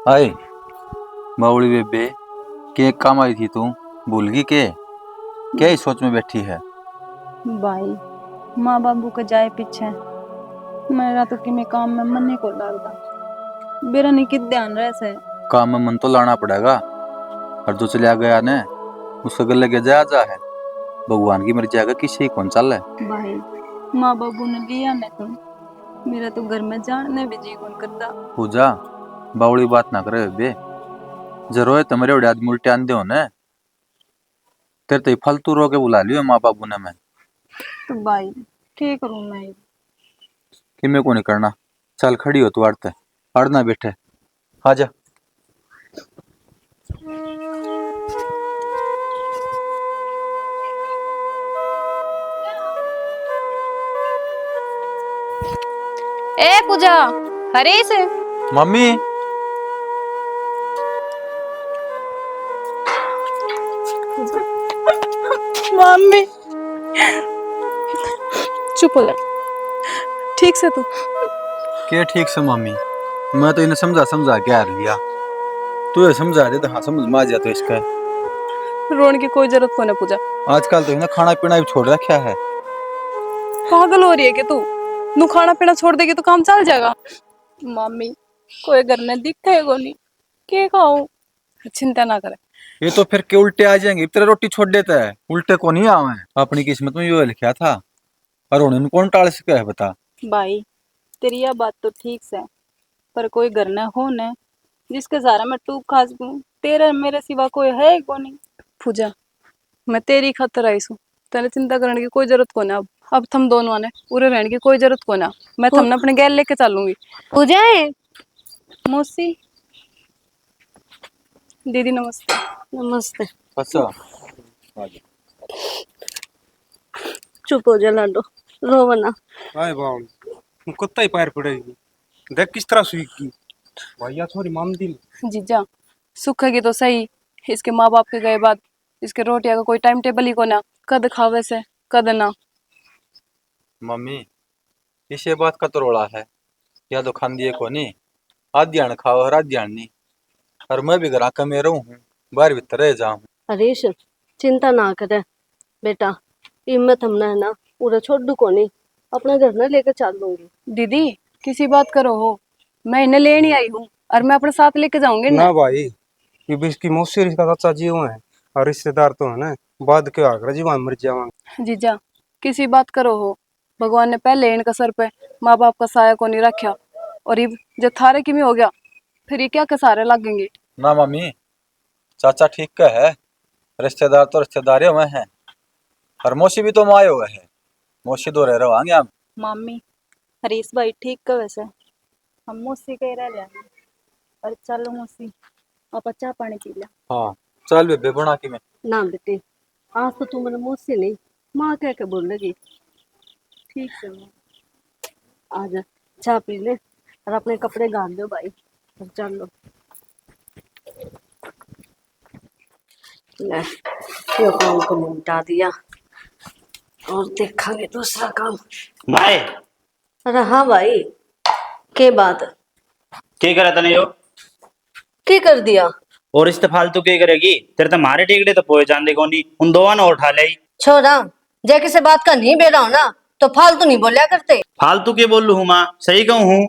आए बावड़ी बेबे के काम आई थी तू? भूल गई के? क्या ही सोच में बैठी है? भाई माँ बाबू के जाए पीछे मेरा तो कि मैं काम में मन नहीं को लगता। मेरा नहीं कित ध्यान रह से। काम में मन तो लाना पड़ेगा, और जो चला गया ने उसके गले के जा जा है। भगवान की मर्जी आगे किसी कौन चल है। भाई माँ बाबू ने लिया मैं तो मेरा तो घर में जाने भी जी कौन करता। पूजा बावड़ी बात ना करे बे। जरो है तुम्हारे बड़े आदमी उल्टे आंधे हो ने। तेरे तो फालतू रो के बुला लियो माँ बाबू ने। मैं तो भाई क्या करूं मैं। कि मैं को नहीं करना। चल खड़ी हो तू आड़ते अड़ना बैठे आजा। ए पूजा हरीश मम्मी मम्मी चुप हो जा। ठीक से तू क्या ठीक से मम्मी? मैं तो इन्हें समझा समझा के हार लिया। तू ये समझा दे तो हाँ समझ में आ जाए तो इसका। रोने की कोई जरूरत को ना पूजा। आजकल तो इन्हें खाना पीना भी छोड़ रखा है। पागल हो रही है कि तू खाना पीना छोड़ देगी तो काम चल जाएगा। मम्मी कोई घर में दिखेगा नहीं के खाऊं। चिंता ना करे। ये तो फिर के उल्टे आ जाएंगे। तेरा रोटी छोड़ देता है उल्टे को नहीं आवे। अपनी किस्मत में ये लिखा था और उन्हें कौन टाल सके है बता। भाई तेरी यह बात तो ठीक है पर कोई घर न हो न जिसके सहारा मैं टूक खा सकूं। तेरे मेरे सिवा कोई है को नहीं। पूजा मैं तेरी खातर आई हूँ। तेने चिंता करने की कोई जरूरत को ना। अब थम दोनों ने पूरे रहने की कोई जरूरत को ना। मैं थमने अपने गैल लेके चलूंगी। पूजा है। मौसी दीदी नमस्ते। नमस्ते। अच्छा चुप हो जा लाडो, रो ना। हाय बाबू कुत्ता ही पैर पड़ेगी। देख किस तरह सुई की भैया छोरी मान दी। जीजा सुखेगी तो सही। इसके माँ बाप के गए बाद इसके रोटियां का कोई टाइम टेबल ही को ना। कद खावे से कद ना। मम्मी इस ये बात का तो रोड़ा है। या तो खान दिए को नहीं आध्यान खाओ और आध्यान नहीं। और मैं भी ग्राहक में रहूं हूँ बाहर भीतर रह जाऊं। हरीश चिंता ना करे बेटा, हिम्मत हमने है ना पूरा छोड़ दू को नहीं, अपना घर ना लेकर चल दूंगी। दीदी किसी बात करो हो। मैं इन्हें लेने आई हूँ और मैं अपने साथ लेके जाऊंगी ना। ना भाई ये भी इसकी मौसी और इसका चाचा जी हुए हैं और रिश्तेदार तो है ना बाद के आकर जीवन मर जावांगे। जीजा किसी बात करो हो। भगवान ने पहले इनका सर पे माँ बाप का साया को नहीं रखा और ये जब थारे की में हो गया फिर ये क्या के सहारे लगेंगे। ना मम्मी चाचा ठीक का है। रिश्तेदार तो रिश्तेदार हुए हैं और मौसी भी तो माए हुए हैं। मौसी दो रह रहे हम। मामी हरीश भाई ठीक का वैसे हम मौसी कह रहे हैं। और चलो मौसी आप चाय पानी पी लिया। हाँ चल बेबे बना के मैं। ना बेटी आज तो तू मैंने मुझसे नहीं माँ कह के बोलेगी। ठीक है माँ। आ जा चाय पी ले और अपने कपड़े गाड़ दो भाई और चल लो। ले यो काम को निपटा दिया और देखेंगे दूसरा काम। भाई अरे हाँ भाई के बात क्या करा तने यो? की कर दिया। और इस फालतू क्या करेगी? तेरे तो मारे टिकड़े तो पोए चांदे को नहीं उन दोवां ने उठा ले। छोरा जैके से बात का नहीं बेरा हो ना तो फालतू नहीं बोलिया करते। फालतू के बोल लू हूँ माँ सही कहूँ हूँ।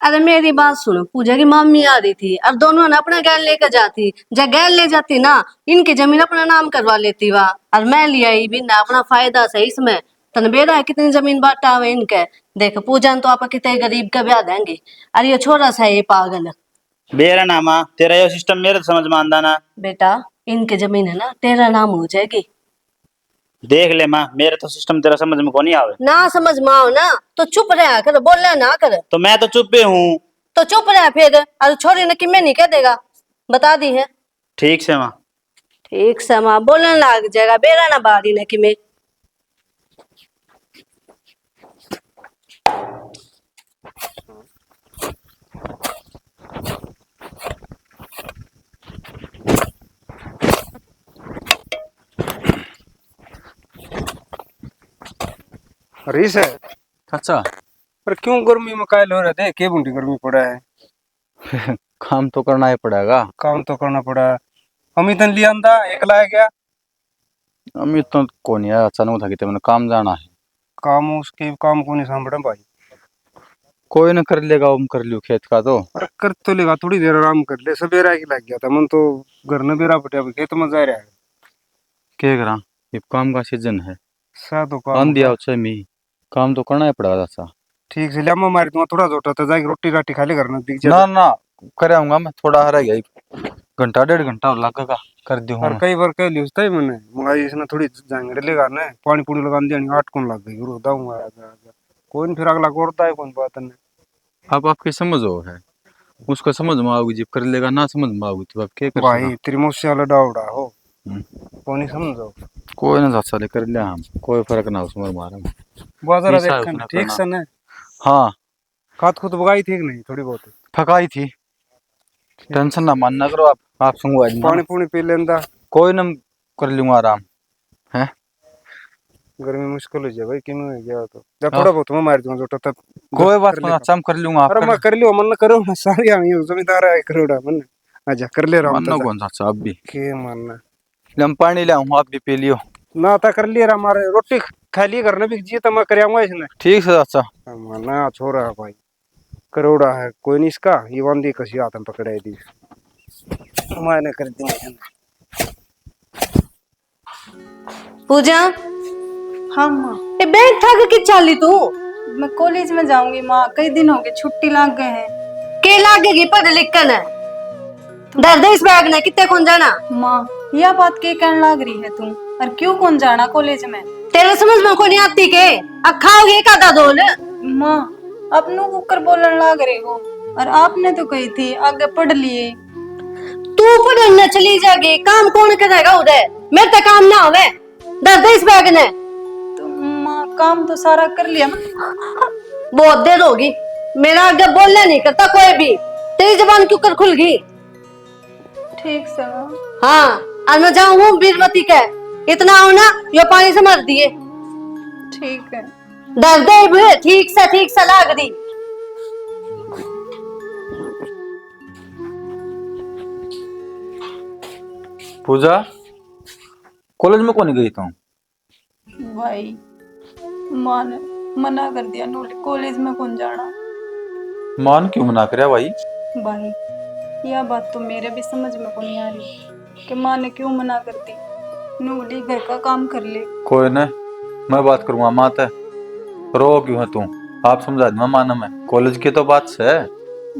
अरे मेरी बात सुनो, पूजा की मम्मी आ रही थी अब दोनों ने अपना गैल लेकर जाती। जब गैल ले जाती ना इनकी जमीन अपना नाम करवा लेती वह और मैं ले आई भी ना अपना फायदा सही इसमें। तन बेरा है कितनी जमीन बांटा हुआ इनके। देख पूजा तो आप कितने गरीब का ब्याह देंगे। अरे ये छोरा सा ये पागल। बेरा ना माँ तेरा यो सिस्टम मेरे तो समझ में आंदा ना। बेटा इनकी जमीन है ना तेरा नाम हो जाएगी। देख ले माँ मेरे तो सिस्टम तेरा समझ में को नहीं आवे। ना समझ में आओ ना तो चुप रहा कर, बोल ना कर। तो मैं तो चुप ही हूँ। तो चुप रहा फिर और छोरी ने किमें नहीं कह देगा बता दी है। ठीक से माँ। ठीक से माँ बोलने लग जाएगा बेरा ना बारी ने किमें। हरीश है अच्छा पर क्यों गर्मी में कायल हो रहे थे के बुंडी गर्मी पड़ा है। काम तो करना ही पड़ेगा। काम तो करना पड़ा। अमित ने लिया अंदा एकला है क्या? अमित तो कौन है, अचानक था कि मैंने काम जाना है। काम उसके काम को नहीं सांभड़ा भाई। कोई न कर लेगा, हम कर लियो खेत का तो। अरे कर तो लेगा, थोड़ी देर आराम कर ले। सवेरा की लग गया था मन तो घर न बेरा पटे, अब खेत में जा रहा है। क्या करा, ये काम का सीजन है। सा तो काम आंधी होगा। आओ मी, काम तो करना ही पड़ेगा सा। ठीक से लिया मारी तुम्हारा थोड़ा जोटा था, जाके रोटी राटी खा ले घर न दिख ना जाए। ना कर आऊंगा मैं, थोड़ा रह गया, घंटा 1.5 घंटा और लगेगा, कर दूंगा और मैं। कई बार कह लियो था मैंने मंगाई इसने थोड़ी जांगड़े लेगा ना, पानी पूरी लगा दिया नहीं, 8 कौन लग गई गुरु दाऊंगा आजा कोई नहीं, फिर अगला कोड़ता है कौन बात नहीं। अब आपकी समझ हो है, उसको समझ में आओगी, जब कर लेगा ना समझ में आओगी तो आप क्या कर भाई सकते। तेरी मुझसे वाला डाउडा हो, हम्म। कौन नहीं समझो। कोई ना साले कर लिया हम, कोई फर्क ना उसमें हमारा। बाजार पैसा है देख उसने ठीक करना। सन है। हाँ खाद खुद बगाई थी कि नहीं थोड़ी बहुत? थकाई थी, टेंशन ना मानना करो आप संगवा पानी पूनी पी लेंदा। कोई ना, कर लूंगा आराम है। गर्मी मुश्किल हो जाए भाई, किन हो गया तो जब थोड़ा बहुत मैं मार दूंगा जोटा तब। कोई बात कर नहीं, लेगा। अच्छा हम कर लूंगा, आप अरे कर मैं कर लियो, मन न करो ना, सारी आमी जमींदार है करोड़ा मन। आजा कर ले रहा हूं मानना तो कौन सा आप भी। के मानना ले हम पानी ले आऊं, आप भी पी लियो। ना था कर लिया हमारे रोटी खा लिए घर में भी जी तो मैं कर आऊंगा इसने। ठीक है अच्छा। माना छोरा है भाई, करोड़ा है कोई नहीं इसका, ये बंदी कसी हाथ में पकड़ाई दी मैंने कर दी। पूजा, हाँ माँ, ये बैंक ठग के चाली तू? मैं कॉलेज में जाऊंगी माँ, कई दिन हो गए, छुट्टी लग गए हैं। के लागेगी पढ़ लिख कर? दर्द इस बैग ने कितने कौन जाना? माँ यह बात के कहने लग रही है तुम, और क्यों कौन जाना कॉलेज में? तेरे समझ में को नहीं आती के? अब खाओगे एक आधा दोल? माँ अपनों कुकर बोलने लग रहे हो, और आपने तो कही थी आगे पढ़ लिए। तू पढ़ने चली जाएगी, काम कौन करेगा उधर? मेरे तो काम ना होवे। दर्द इस बैग ने? तो माँ काम तो सारा कर लिया। बहुत देर होगी, मेरा आगे बोलना नहीं करता कोई भी। तेरी जबान क्यों कर खुल गई? ठीक से माँ। हाँ, और मैं जाऊँ हूँ बीरमती के, इतना हो ना यो पानी से मर दिए। ठीक है। दर्द भी ठीक से लाग दी। पूजा कॉलेज में कौन गई तुम? भाई माँ ने मना कर दिया, कॉलेज में कौन जाना। मान क्यों मना करे भाई? भाई यह बात तो मेरे भी समझ में को नहीं आ रही कि माँ ने क्यों मना कर दी। नूली घर का काम कर ले। कोई न, मैं बात करूंगा माँ ते। रो क्यों है तू, आप समझा दूंगा माना मैं, कॉलेज की तो बात से।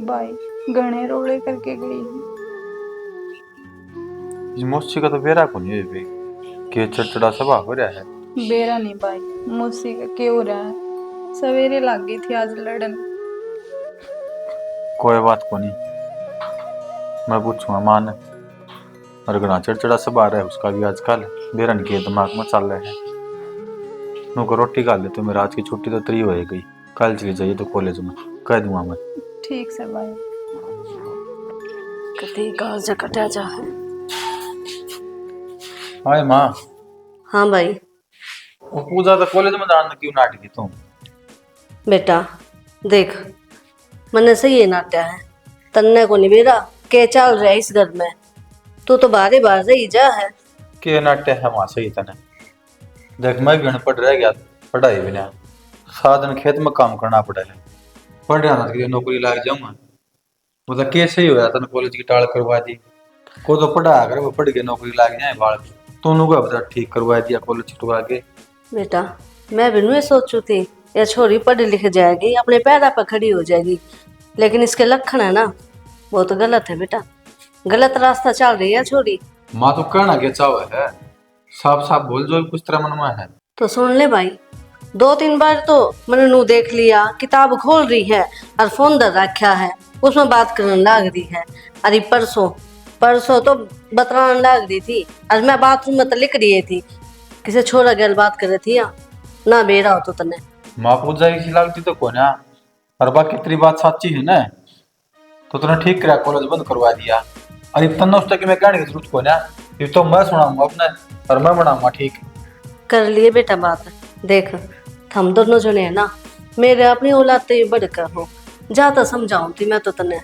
भाई गणे रोड़े करके गई है। इस मौसी का तो बेरा को नहीं है कि चढ़चड़ा सभा हो रहा है। बेरा नहीं भाई, मुझसे का क्या हो रहा है, सवेरे लग गई थी आज लड़न। कोई बात को नहीं, मैं पूछूंगा माँ ने। और घना चढ़चड़ा सभा रहा है उसका भी आजकल, बेरन के दिमाग में चल रहा है। नुको रोटी खा ले तो मेरा आज की छुट्टी तो तरी हो गई, कल चली जाइए तो कॉलेज में, कह दूंगा मैं। ठीक से भाई। कति गाल जा कटा जा। हाय माँ। हाँ भाई। वो पूजा तो कॉलेज में जाना क्यों नाटकी तुम? बेटा देख, मने सही है नाट्या है, तन्ने को नहीं बेरा के चल रहा है इस घर में, तू तो बारे बार रही जा है। के नाट्य है वहां सही तने। देख मैं भी अनपढ़ रह गया, पढ़ाई भी ना, सारा दिन खेत में काम करना पड़ा है। पढ़ रहा था कि नौकरी लाग जाऊंगा, मतलब कैसे ही होया तने कॉलेज की टाल करवा दी। को तो पढ़ा कर वो पढ़ के नौकरी लाग जाए बाल, दोनों को अब ठीक करवा दिया कॉलेज छुटवा के। बेटा मैं भी नहीं सोचू थी ये छोरी पढ़ लिख जाएगी, अपने पैरों पर खड़ी हो जाएगी, लेकिन इसके लक्षण है ना वो तो गलत है बेटा, गलत रास्ता चल रही है छोरी। माँ तो कहना क्या चाहे है, साफ साफ बोल जो कुछ तरह मन में है। तो सुन ले भाई, 2-3 बार तो मैंने नू देख लिया, किताब खोल रही है और फोन दर रखा है, उसमें बात करने लग रही है। अरे परसों तो बतलाने लग रही थी, और मैं बाथरूम में तो लिख रही थी, किसी छोरा गैल बात कर रही थी या ना बेरा हो तो तने। माँ पूजा की खिलाती तो कौन है, और बाकी तेरी बात सच्ची है ना, तो तूने ठीक करा कॉलेज बंद करवा दिया। अरे तन्ना उस तक मैं कहने की जरूरत कौन है, ये तो मैं सुनाऊंगा अपने और मैं बनाऊंगा ठीक। कर लिए बेटा बात, देख हम दोनों जने है ना, मेरे अपनी औलाद ते बढ़कर हो, जाता समझाऊं थी मैं तो तने।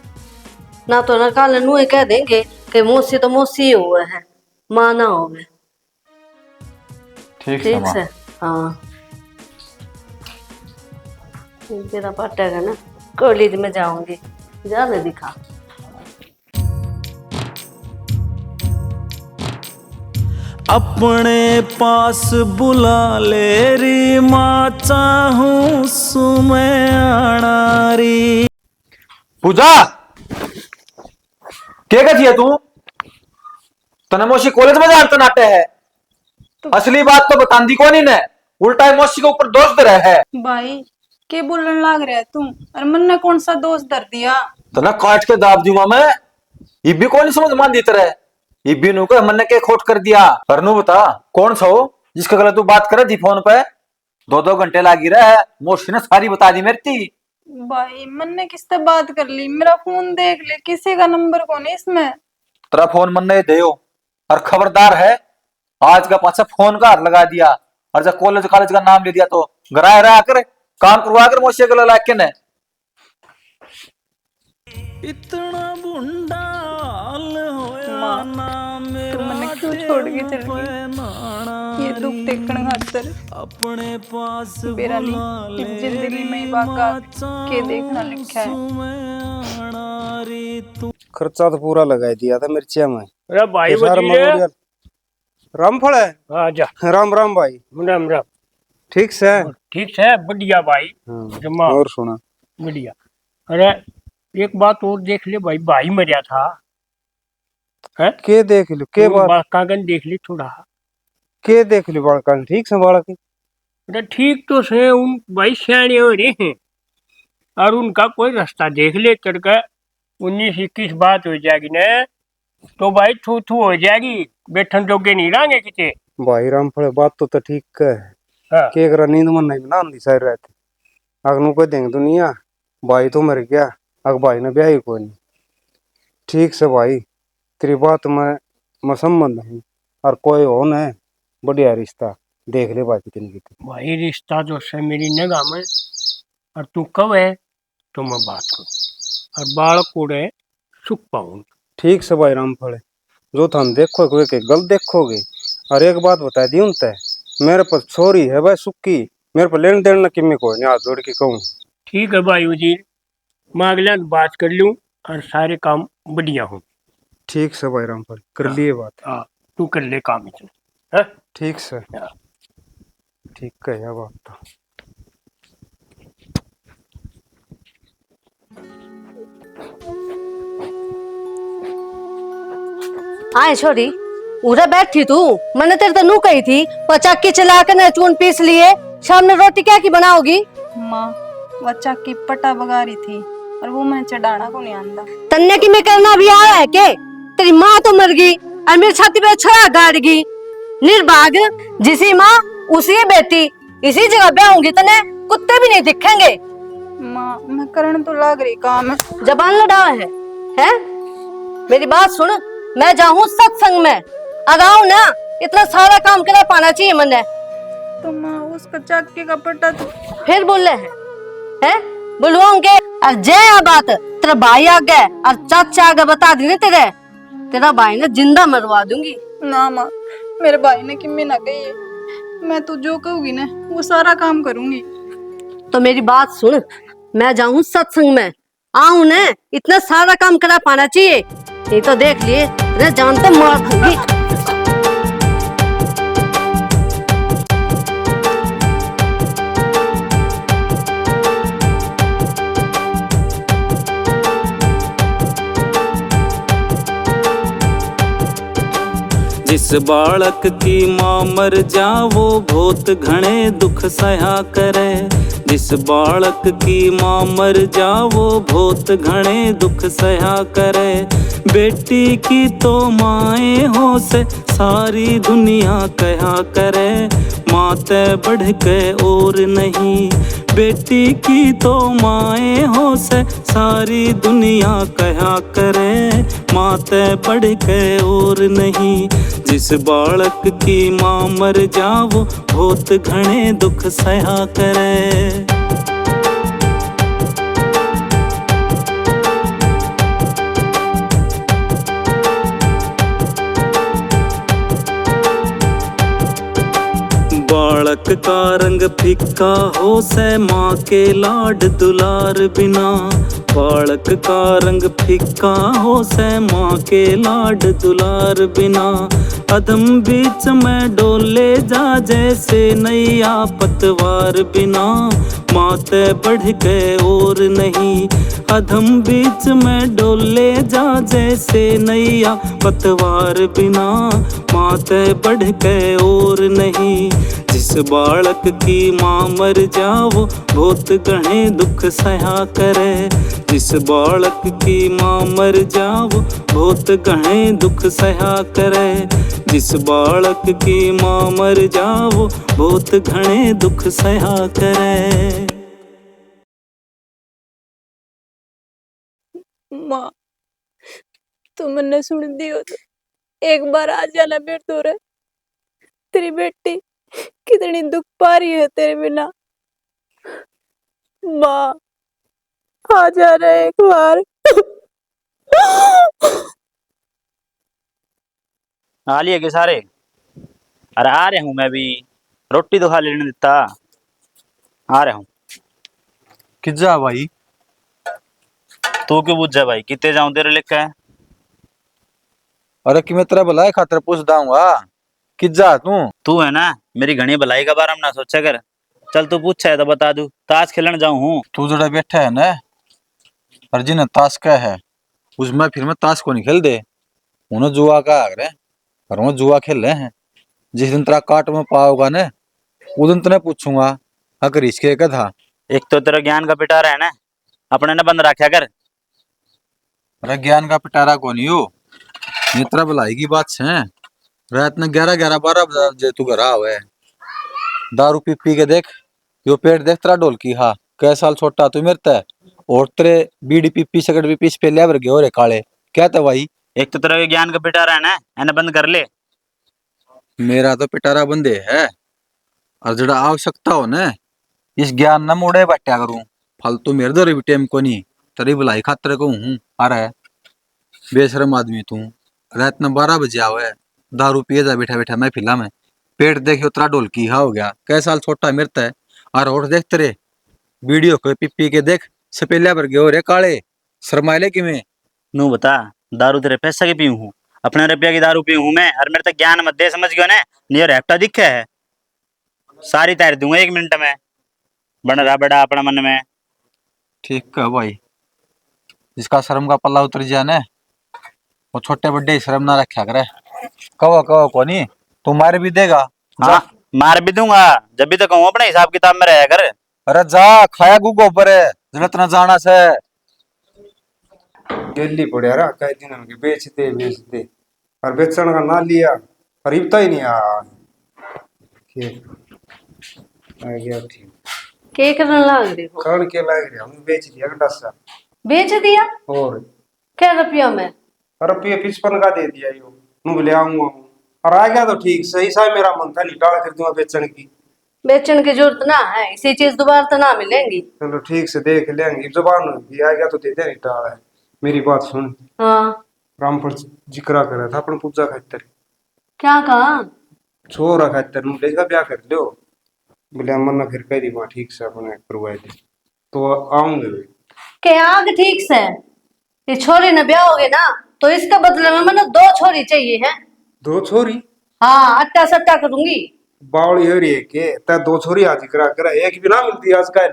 ना तो ना काल नुए कह देंगे कि मौसी तो मौसी हुआ है, माँ ना होवे। ठीक ठीक माँ। से हाँ तेरा पटेगा ना, कॉलेज में जाऊंगी, जाने दिखा। अपने पास बुला ले री माँ, चाहूं सुमें आना री। पूजा क्या कहती है तू? तने मौसी कॉलेज में जानते नाटे है। असली बात तो बतांदी को नहीं ने, उल्टा है मौसी के ऊपर दोष दे है। भाई के बोलने लाग रहा है तू? और मन ने कौन सा दोष दर दिया? तना काट के दाब दूंगा मैं। ये भी कौन समझ मान दी तरह, ये भी नु को मन ने के खोट कर दिया। पर नु बता कौन सा हो जिसका गलत तू बात करे थी फोन पे? 2-2 घंटे लागी रहा है, मौसी ने सारी बता दी मेरी थी। भाई मन ने किससे बात कर ली? मेरा फोन देख ले, किसी का नंबर कौन है इसमें? तेरा फोन मन ने दे और खबरदार है, आज का पाछा फोन का हाथ लगा दिया और जब कॉलेज कॉलेज का नाम ले दिया तो घराए रहा कर, काम करवा कर मौसी के लाके ने। इतना बुंडा हाल होया माँ, ना तू मेरा, मने क्यों छोड़ के चल गई? ये दुख देखने खातर अपने पास बेरा नहीं, इस जिंदगी में बाका के देखना लिखा है। खर्चा तो पूरा लगा दिया था मिर्चिया में। अरे भाई तो सारा वजीर मगोड़िया- रामफल है। हाँ जा राम राम भाई। राम राम। ठीक से ठीक है बढ़िया भाई। हाँ, जमा और सुना बढ़िया। अरे एक बात और देख ले भाई, भाई मरिया था है? के देख लो के बात कागन देख ले थोड़ा। के देख लो बालका ठीक से बालक। अरे ठीक तो से उन भाई सियाने हो रहे हैं और उनका कोई रास्ता देख ले करके 19-21 बात हो जाएगी ना तो भाई थू थू हो जाएगी, बैठन जोगे नहीं रहेंगे किते। भाई रामफल बात तो ठीक है। हाँ। के करा नींद मन नहीं ना आंदी सारी रात। अगनू को देंगे दुनिया भाई तो मर गया, अग भाई ने ब्याह ही कोई नहीं। ठीक से भाई तेरी बात में संबंध है और कोई हो न बढ़िया रिश्ता देख ले भाई कितनी की। भाई रिश्ता जो है मेरी निगाह में, और तू कब है तो मैं बात करूँ और बालक को सुख पाऊँ। ठीक से भाई रामफल जो थान देखोगे के गल देखोगे। और एक बात बता दी उनते, मेरे पास छोरी है भाई सुक्की, मेरे पर लेन देन किम्मी कोई नहीं, हाथ जोड़ के कहूँ। ठीक है भाई वजीर, मैं अगले बात कर लूँ और सारे काम बढ़िया हो। ठीक से भाई रामफल कर लिए बात। हाँ तू कर ले काम इतना है। ठीक से हाँ। ठीक है यह बात तो। आए छोरी उधर बैठी तू, मैंने तेरे तनु कही थी पचाकी चला के न चून पीस लिए, शाम में रोटी क्या की बनाओगी? माँ बच्चा की पटा बगा रही थी और वो मैंने चढ़ाना को नहीं आंदा। तन्ने की मैं करना भी आया है के? तेरी माँ तो मर गई और मेरी छाती पे छड़ा गाड़ गई। निर्भाग जिसी माँ उसी बेटी, इसी जगह ब्याहूंगी तने कुत्ते भी नहीं दिखेंगे। माँ मैं करण तो लाग रही काम है। जबान लड़ा है? मेरी बात सुन, मैं जाऊं सत्संग में, अगाऊ ना इतना सारा काम करा पाना चाहिए मैंने। तो माँ उसका चक्के का पटा तो फिर बोले हैं बुलवाऊंगे और जय बात तेरा भाई आ गया और चाचा आगे बता दी तेरा भाई ने जिंदा मरवा दूंगी। ना माँ, मेरे भाई ने किम्मी ना कही है, मैं तू जो कहूगी ना वो सारा काम करूंगी। तो मेरी बात सुन, मैं जाऊं सत्संग में, आऊं न इतना सारा काम करा पाना चाहिए, नहीं तो देख लिए जानते मार दूंगी। जिस बालक की माँ मर जा वो बहुत घने दुख सहा करे। जिस बालक की माँ मर जा वो बहुत घने दुख सहा करे। बेटी की तो माए हो से सारी दुनिया कहा करे। माते बढ़ के और नहीं, बेटी की तो माए हो से सारी दुनिया कहा करे। माते बढ़ के और नहीं, जिस बालक की माँ मर जाओ बहुत घने दुख सहा करे। बालक का रंग फीका हो से माँ के लाड दुलार बिना। बालक का रंग फीका हो से माँ के लाड दुलार बिना। अधम बीच में डोले जा जैसे नैया पतवार बिना। माते बढ़ गए और नहीं, अधम बीच में डोले जा जैसे नैया पतवार बिना। माते बढ़ गए और नहीं। जिस बालक की माँ मर जाओ बहुत घने दुख सहा करे। जिस बालक की माँ मर जाओ बहुत घने दुख सहा करे। जिस बालक की माँ मर जाओ बहुत घने दुख सहा करे। माँ, तुमने सुन दियो तो एक बार आ जाना मेरे तो रे। तेरी बेटी कितनी दुख पा रही है तेरे बिना। माँ, आ जा रहे एक बार। आ लिए के सारे? अरे आ रहा हूँ मैं भी, रोटी तो खा लेने देता। आ रहा हूँ। किजा भाई? तू क्यों पूछ भाई, कितने जाऊं तेरे लेके? अरे कि मैं तेरा भलाई खातर पूछ दाऊंगा। किजा तू? तू है ना, मेरी घनी भलाई का बारे में ना सोचा कर। चल तू पूछा है तो बता दू, ताश खेलने जाऊं हूँ। तू जड़ा बैठा है ना, और जिन्हें ताश का है उसमें फिर मैं ताश को नहीं खेल दे। उन्हें जुआ का आग्रह, और वो जुआ खेल रहे हैं। जिस दिन तेरा काट में पाओगा ना, उस दिन तेने पूछूंगा अगर इसके का था। एक तो तेरा ज्ञान का पिटारा है ना, अपने ने बंद रखा कर। अरे ज्ञान का पिटारा को नहीं हो, ये तेरा भलाई की बात है। रात में 11-11 12 बजे तू घर आवे, दारू पी पी के देख, यो पेट देख तेरा ढोल की। हाँ, कै साल छोटा तू मेरे ते, और तेरे बीड़ी पी पी सिगरेट पी पी पे ले भर गए हो रे काले। क्या था भाई? एक तो तेरा ज्ञान का पिटारा है ना, एने बंद कर ले। मेरा तो पिटारा बंदे है, और जड़ा आवश्यकता हो ना, इस ज्ञान न मोड़े बैठा करूं। फालतू मेरे दो भी टेम को नहीं, तेरी भलाई खातर को हूँ। अरे बेशरम आदमी तू, रात में 12 बजे आवे, दारू पिए जा बैठा बैठा मैं फिला में। पेट देखियो तेरा ढोल की हा हो गया, कै साल छोटा मेरे है। और होठ देख तेरे, वीडियो को पी पी के देख, सपेलिया पर गयो रे काले। शर्माइले कि मैं? नू बता, दारू तेरे पैसा की पी हूँ? अपने रुपया की दारू पी हूँ मैं, और मेरे तक ज्ञान मत दे, समझ गयो ना? नियर हैप्टा दिखे है, सारी तैर दूंगा 1 मिनट में। बन रहा बड़ा अपना मन में। ठीक है भाई, जिसका शर्म का पल्ला उतर जाए ना, वो छोटे बड्डे शर्म ना रखा करे। कहो कहो को नहीं, तू मार भी देगा। जा। हाँ, मार भी दूंगा, जब भी तो कहूँ अपने हिसाब किताब में रहा कर। अरे जा, खाया गु गोबर है, जरूरत ना जाना से। दिल्ली पड़े यार कई दिन के बेचते और बेचने का ना लिया, खरीदता ही नहीं यार। ठीक आ गया, ठीक। के करने लग रही हो? कौन के लाग रहा, हम बेच दिया का दस। बेच दिया? और क्या रुपया में? रुपये 55 का दे दिया यो। मैं ले आऊंगा, और आ गया तो ठीक सही सा। मेरा मन था निकाल कर दूंगा बेचने की। बेचने की जरूरत ना है, इसी चीज दोबारा तो ना मिलेंगी। चलो ठीक से देख लेंगे, जबान होगी आ गया तो दे दे, निकाल है। मेरी बात सुन, हाँ। रामपुर जिक्रा करा था अपन पूजा खातर, क्या कहा? छोरा खातर मुंडे का ब्याह कर लो। बोले मन फिर कह दी वहाँ ठीक से अपने करवाए थे तो आऊंगे वे। के आग ठीक से, ये छोरी न ब्याह होगे ना, तो इसका बदले में मैंने 2 छोरी चाहिए है। 2 छोरी? हाँ, अट्टा सट्टा करूंगी। बावली हो रही है के ता 2 छोरी आज जिक्रा करा, एक भी ना मिलती आज का।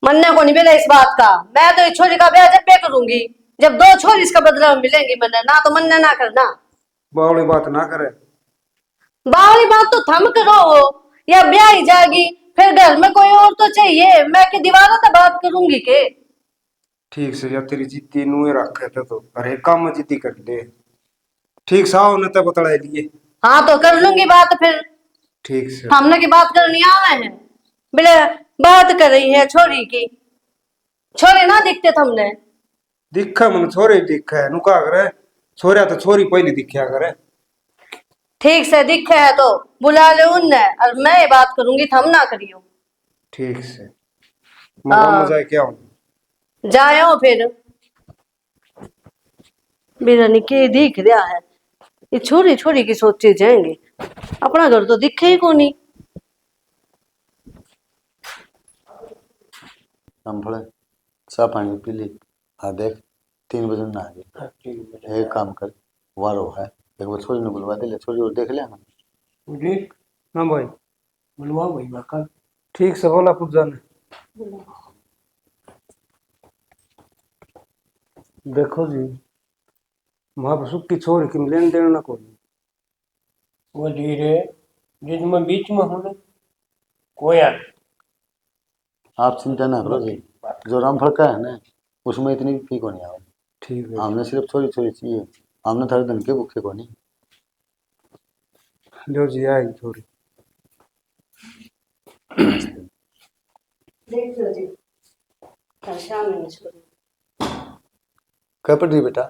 मन्ने को नहीं मिला इस बात का। मैं तो इस छोरी का ब्याह जब पे करूंगी जब 2 छोरी इसका बदला में मिलेंगी। मैंने ना तो मन्ने ना करना। बावली बात ना करे। बावली बात तो थम करो हो, या ब्याह ही जाएगी, फिर घर में कोई और तो चाहिए। मैं के दीवारों से बात करूंगी के? ठीक से, या तेरी जिद्दी नुए रखे थे तो अरे काम में जिद्दी कर ले। ठीक साव ने तो बतला लिए। हाँ तो कर लूंगी बात फिर। ठीक से हमने की बात करनी आवे है, बोले बात कर रही है छोरी की। छोरे ना दिखते थमने? दिखा मन छोरे दिखा है नुका करे, छोरिया तो छोरी पहले दिखा करे। ठीक से दिखे है तो बुला ले उनने, और मैं ये बात करूंगी, थम ना करियो। ठीक से मजा मजा क्या हो जायो फिर। मेरा निके दिख रहा है, ये छोरी छोरी की सोचे जाएंगे, अपना घर तो दिखे ही को नहीं। रामफल चाह पानी पी ली। हाँ देख 3 बजे ना आ गई। एक काम कर, वारो है एक बार छोरी ने बुलवा दे ले, छोरी और देख ले ना। ठीक। हाँ भाई बुलवा वही बाका। ठीक से बोला पूजा ने। देखो जी, महापुरुष की छोरी की लेन देन ना कोई। वो धीरे जिसमें बीच में हूँ ना कोई आ आप चिंता ना करो जी, जो रामफल का है ना उसमें इतनी भी फी को नहीं आवे। ठीक है हमने सिर्फ छोरी छोरी चाहिए, हमने थारे धन के भूखे को नहीं। जो जी आएगी छोरी। देख लो जी, कल शाम में छोरी। क्या पढ़ रही बेटा?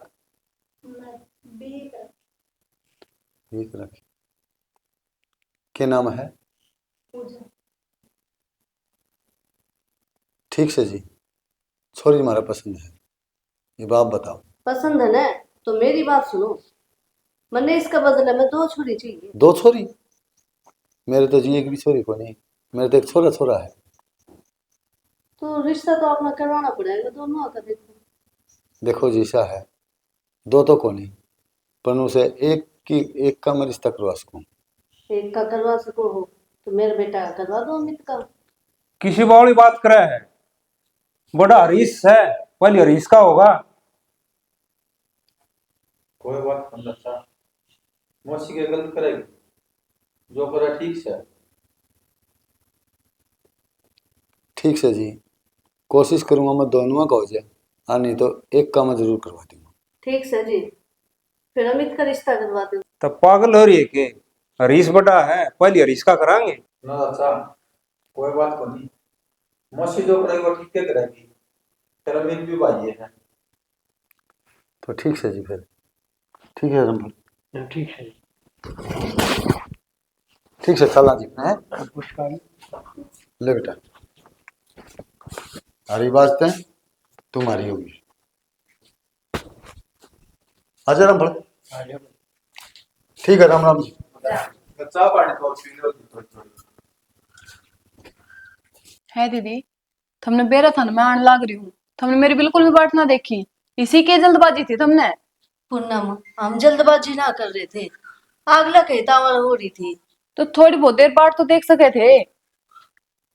ठीक रख। क्या नाम है? ठीक से जी, छोरी हमारा पसंद है, ये बाप बताओ। पसंद है ना तो मेरी बात सुनो, मैंने इसका बदले में 2 छोरी चाहिए। 2 छोरी? मेरे तो जी एक भी छोरी को नहीं, मेरे तो एक छोरा छोरा है। तो रिश्ता तो अपना करवाना पड़ेगा, दोनों का देखो। देखो जी ऐसा है, 2 तो को नहीं, पर उसे एक का मैं रिश्ता करवा सकूं। एक का करवा सको हो तो मेरे बेटा का करवा दो, अमित का। किसी वाली बात करे है, बड़ा हरीश है, पहले हरीश का होगा। कोई बात नहीं अच्छा, मौसी के गलत करेगी, जो करा ठीक से। ठीक से जी, कोशिश करूंगा मैं दोनों का हो जाए, हाँ नहीं तो एक का मैं जरूर करवा दूंगा। ठीक से जी, फिर अमित का रिश्ता करवा दो। तब पागल हो रही है के? हरीश बड़ा है, पहले हरीश का कराएंगे ना अच्छा, कोई बात को नहीं, मौसी जो करेगी वो ठीक से करेगी, तेरा अमित भी भाई है। तो ठीक से जी, फिर ठीक है रामफल। ठीक है ठीक से चला जी है। उसका ले बेटा, हरी बात है तुम्हारी होगी। आजा रामफल। ठीक है, राम राम जी। चाह पानी तो पी लो थोड़ी। है दीदी, तुमने बेरा था ना मैं आने लाग रही हूँ, तुमने मेरी बिल्कुल भी बाट ना देखी, इसी की जल्दबाजी थी तुमने। पूनम, हम जल्दबाजी ना कर रहे थे, अगला कहतावड़ हो रही थी। तो थोड़ी बहुत देर बाट तो देख सके थे।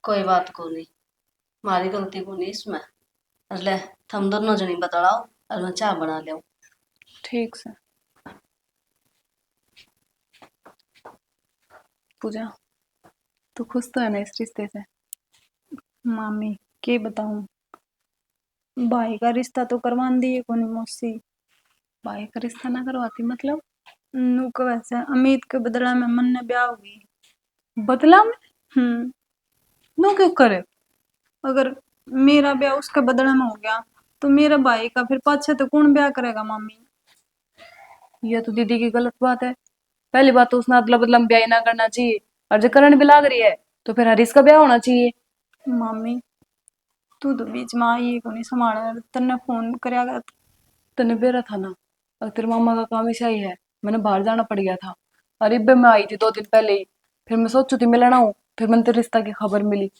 कोई बात को नहीं, मारी गलती को नहीं इसमें। ले थम दोनों जनी बताओ और मैं चाय बना ले। ठीक से। पूजा, तू खुश तो है ना इस रिश्ते से? मामी के बताऊं, भाई का रिश्ता तो करवा दिए कोनी मौसी। भाई का रिश्ता ना करवाती मतलब नू को वैसे अमित के बदला में मन ने ब्याह होगी। बदला में? नू क्यों करे? अगर मेरा ब्याह उसके बदले में हो गया तो मेरा भाई का फिर पाछे तो कौन ब्याह करेगा मामी? यह तो दीदी की गलत बात है। पहली बात तो उसने अदला बदला में ब्याह ना करना चाहिए, और जो करण भी लाग रही है तो फिर हरीश का ब्याह होना चाहिए। मामी तू तो बीच में आई को नहीं संभाला, तन्ने फोन कराया, तन्ने बेरा था ना, और तेरे मामा का काम ऐसा ही है, मैंने बाहर जाना पड़ गया था। अरे बे मैं आई थी 2 दिन पहले ही, फिर मैं सोचू थी मिलना हूँ, फिर मैंने तेरे रिश्ता की खबर मिली,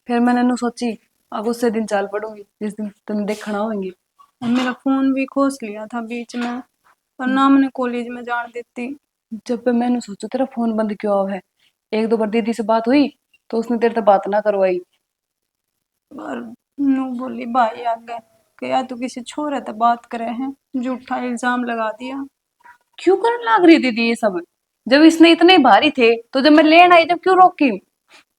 फिर मैंने नु सोची अब उससे दिन चाल पड़ूंगी जिस दिन तुम देखना होंगी। और मेरा फोन भी खोस लिया था बीच में, और ना मैंने कॉलेज में जान देती। जब पे मैंने सोचू तेरा फोन बंद क्यों हुआ है, 1-2 बार दीदी से बात हुई तो उसने तेरे से बात ना करवाई, और नू बोली भाई आगे कि या तू किसी छोरे से बात करे हैं, झूठा इल्जाम लगा दिया। क्यों करने लग रही दीदी ये सब? जब इसने इतने भारी थे तो जब मैं लेने आई तब क्यों रोकी?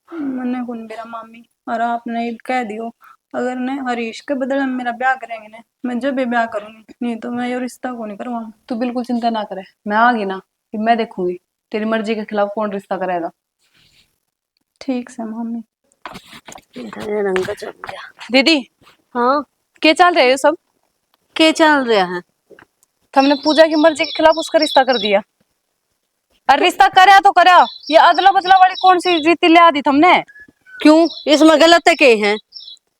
मैंने कौन मेरा मामी, और आपने कह दियो अगर ने हरीश के बदले में मेरा ब्याह करेंगे ना, मैं जब भी ब्याह करूंगी, नहीं तो मैं ये रिश्ता को नहीं करवाऊंगी। तू बिल्कुल चिंता ना करे, मैं आ गई ना कि मैं देखूंगी तेरी मर्जी के खिलाफ कौन रिश्ता करेगा। ठीक से मामी। रंग चल गया। दीदी हाँ क्या चल रहा है ये सब? के चल रहा है? तुमने पूजा की मर्जी के खिलाफ उसका रिश्ता कर दिया, और रिश्ता करया तो करया, ये अदला बदला वाली कौन सी रीति ले दी तुमने? क्यों इसमें गलत है के हैं?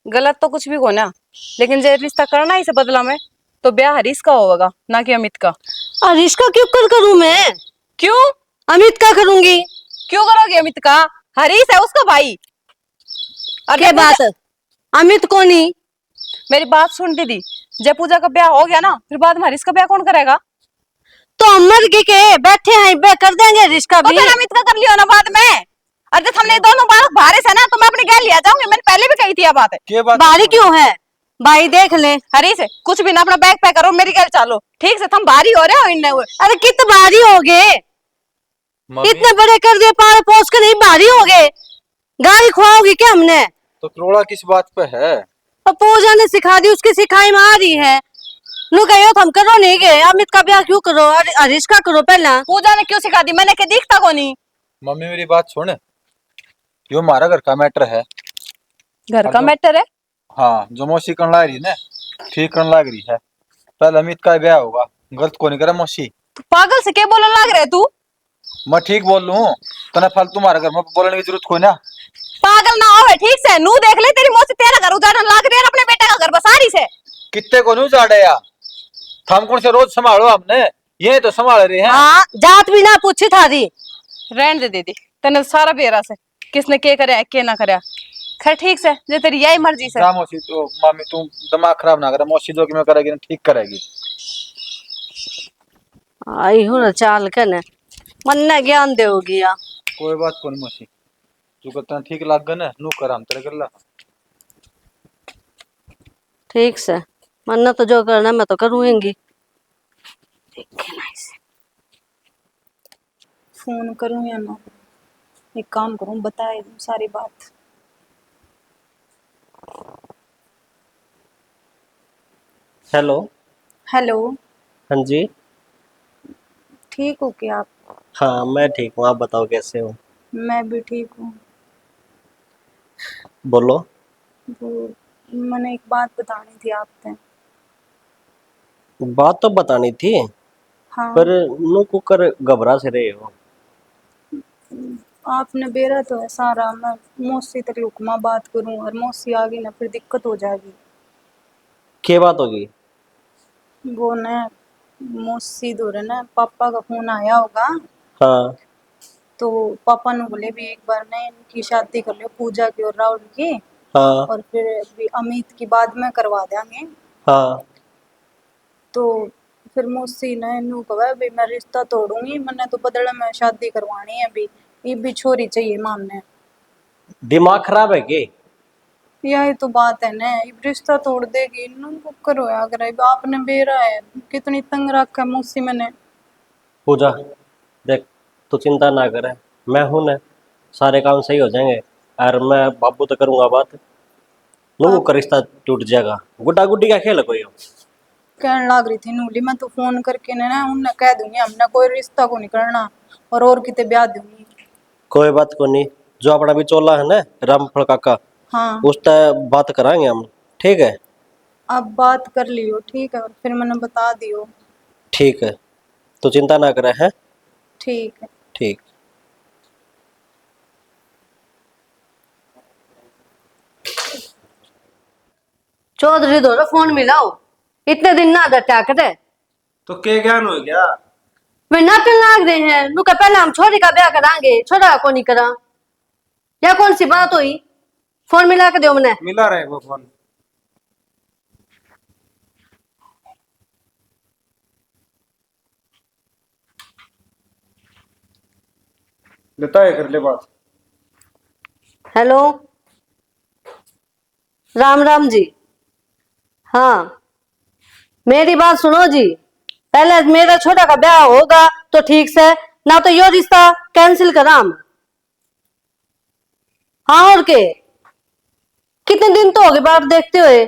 गलत तो कुछ भी हो ना, लेकिन जो रिश्ता करना ही से बदला में तो ब्याह हरीश का होगा ना कि अमित का। और इसका क्यों करूं मैं? क्यों अमित का करूंगी। क्यों करोगे अमित का? हरीश है उसका भाई। और क्या बात है? अमित को नहीं? मेरी बात सुन दीदी, जब पूजा का ब्याह हो गया ना फिर बाद में हरीश का ब्याह कौन करेगा? तो अमर के बैठे हैं, बे कर देंगे रिश्ता तो भी। फिर अमित का कर लियो ना बाद में। और जब हमने दोनों बार भारे से ना तो मैं अपनी गैल लिया जाऊंगी, मैंने पहले भी कही थी ये बात। के बात बारी क्यों है भाई? देख ले हरीश कुछ भी ना, अपना बैग पैक करो, मेरी गैल चालो ठीक से। तुम भारी हो रहे हो इनने हुए। अरे कितने भारी हो गए? मम्मी, इतने बड़े कर दिए, पार पोस के नहीं भारी हो गए? गाड़ी खुआओगी क्या हमने? तो रोड़ा किस बात पे है? और पूजा ने सिखा दी, उसकी सिखाई में आ रही है। नु कहो तो हम करो नहीं गए, अमित का ब्याह क्यों करो? हरीश का करो पहला। पूजा ने क्यों सिखा दी? मैंने क्या दिखता को नहीं? मम्मी मेरी बात सुन, यो हमारा घर का मैटर है। घर का जो- मैटर है? हाँ, जो मौसी करने लग रही है ना, ठीक करने लग रही है। पहले अमित का ब्याह होगा, गलत को नहीं करा मौसी। तू पागल से क्या बोलने लग रहे तू? मैं ठीक बोल लूं, तना फालतू तुम्हारे घर में बोलने की जरूरत कोई ना। पागल ना हो ठीक से। नू देख ले तेरी मौसी तेरा घर उजाड़ने लग रही है, अपने बेटे का घर बसा रही से। कितने को नहीं उजाड़े यार, हम कौन से रोज संभालो हमने, ये तो संभाल रहे हैं। हाँ, जात भी ना पूछी थारी। रहने दे दीदी, तेने सारा बेरा से किसने के करे के ना करे। खैर ठीक से, जे तेरी यही मर्जी से। जा मौसी, तो मामी तू दिमाग खराब ना करे, मौसी जो कि मैं करेगी ना ठीक करेगी। आई हूँ ना चाल के न मन ने ज्ञान देगी या। कोई बात को नहीं मौसी, तू कहता ठीक लग गया ना, नू कर हम तेरे कर ला। ठीक से, मन तो जो करना मैं तो करूँगी। फोन करूं या ना? एक काम करूं, बताए दूं सारी बात। हेलो। हेलो। हाँ जी। ठीक हो क्या आप? हाँ मैं ठीक हूँ, आप बताओ कैसे हो? मैं भी ठीक हूँ। बोलो। वो मैंने एक बात बतानी थी आपसे। बात तो बतानी थी, हाँ। पर नु कुकर घबरा से रहे हो। आपने बेरा तो है सारा, मैं मौसी तक रुकमा बात करूं और मौसी आ गई ना फिर दिक्कत हो जाएगी। क्या बात होगी? वो न मौसी दौरे ना पापा का फोन आया होगा। हाँ तो पापा ने बोले भी एक बार ना इनकी शादी कर लो, पूजा की और राहुल की, हाँ और फिर भी अमित की बाद में करवा देंगे। हाँ। तो फिर मौसी ने इनू कहा भी मैं रिश्ता तोड़ूंगी, मैंने तो बदले में शादी करवानी है, अभी ये भी छोरी चाहिए मामने। दिमाग खराब है के? यही तो बात है ना, ये रिश्ता तोड़ देगी। इनू कुकर होया अगर आपने बेरा है, कितनी तंग रखा है मौसी मैंने। पूजा देख, तू चिंता ना करे, मैं हूं ना, सारे काम सही हो जाएंगे। और मैं बाबू तो करूंगा बात, नु का रिश्ता टूट जाएगा। गुड्डा गुड्डी का खेल है कोई? कहने लग रही थी नूली, मैं तो फोन करके ना उन्हें कह दूंगी हमने कोई रिश्ता को नहीं करना और किते ब्याह दूंगी। कोई बात को नहीं, जो अपना बिचौला है ना रामफल काका, हाँ। उससे बात कराएंगे हम, ठीक है? अब बात कर लियो ठीक है, और फिर मैंने बता दियो। ठीक है, तो चिंता ना करे है। ठीक है। ठीक। चौधरी दो फोन मिलाओ, इतने दिन ना दटा करे। तो क्या ज्ञान हो गया? वे नाटक लाग रहे हैं, नु का पहले हम छोरी का ब्याह करांगे, छोरा को नहीं करा। या कौन सी बात हुई? फोन मिला के दो मने। मिला रहे वो फोन। लेता है, कर ले बात। हेलो, राम राम जी। हाँ, मेरी बात सुनो जी, पहले मेरा छोटा का ब्याह होगा तो ठीक से, ना तो यो रिश्ता कैंसिल करा हम। हाँ और के, कितने दिन तो हो गए बात देखते हुए।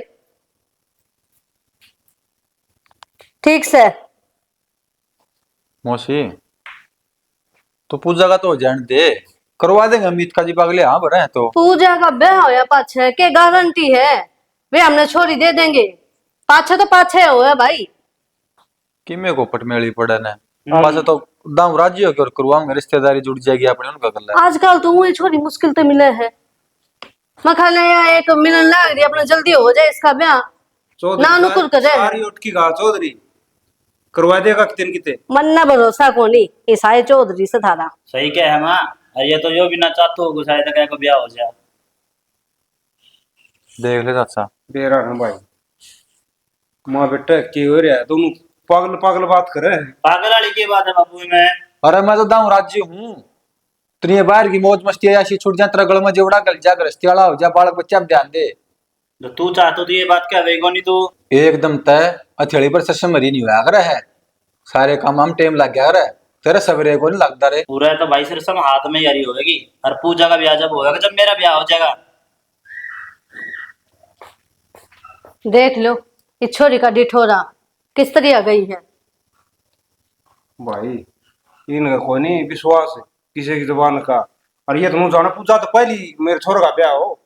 ठीक से। मौसी तो पूजा का तो जान दे, करवा देंगे अमित का जी अगले। हाँ भरे हैं तो पूजा का ब्याह होया पाछे के गारंटी है वे हमने छोरी दे देंगे? पाछे तो पाछे हो है भाई। किमे को पटमेली पड़े ने पास तो दाम राजी हो के और करवाऊंगे, रिश्तेदारी जुड़ जाएगी अपने उनका कर ले। आजकल तो वही छोरी मुश्किल तो मिले है। मैं खा ले एक मिलन लाग रही अपना, जल्दी हो जाए इसका ब्याह। चौधरी ना नुकुर करे सारी उठकी गा चौधरी करवा देगा कितने कितने मन ना भरोसा कोनी ये सारे चौधरी से थारा सही क्या है माँ, और ये तो यो भी ना चाहते हो शायद क्या को ब्याह हो जाए। देख ले चाचा, बेरा ना भाई माँ बेटा की हो रहा है दोनों पागल पागल बात करे पागल वाली की बात है बाबू में। अरे मैं तो दाऊ राज्य हूँ। तेरी बाहर की मौज मस्ती ऐसी छूट जा, तेरा गल में जेवड़ा गल जा, गृहस्थी वाला हो जा, बालक बच्चा ध्यान दे। तो तू चाहतो तो ये बात क्या वेगो नहीं तू। एकदम तय हथेली पर सशम मरी नहीं हुआ करे है, सारे काम हम टाइम लग गया रे, तेरा सवेरे को नहीं लगता रे। पूरा है तो भाई सिर सब हाथ में यारी होगी, और पूजा का ब्याह जब होगा जब मेरा ब्याह हो जाएगा। देख लो ये छोरी का डिठोरा किस तरह आ गई है। भाई इनका कोई नहीं विश्वास है किसी की जुबान का। और ये तुम जाना पूछा तो पहली मेरे छोरे का ब्याह हो।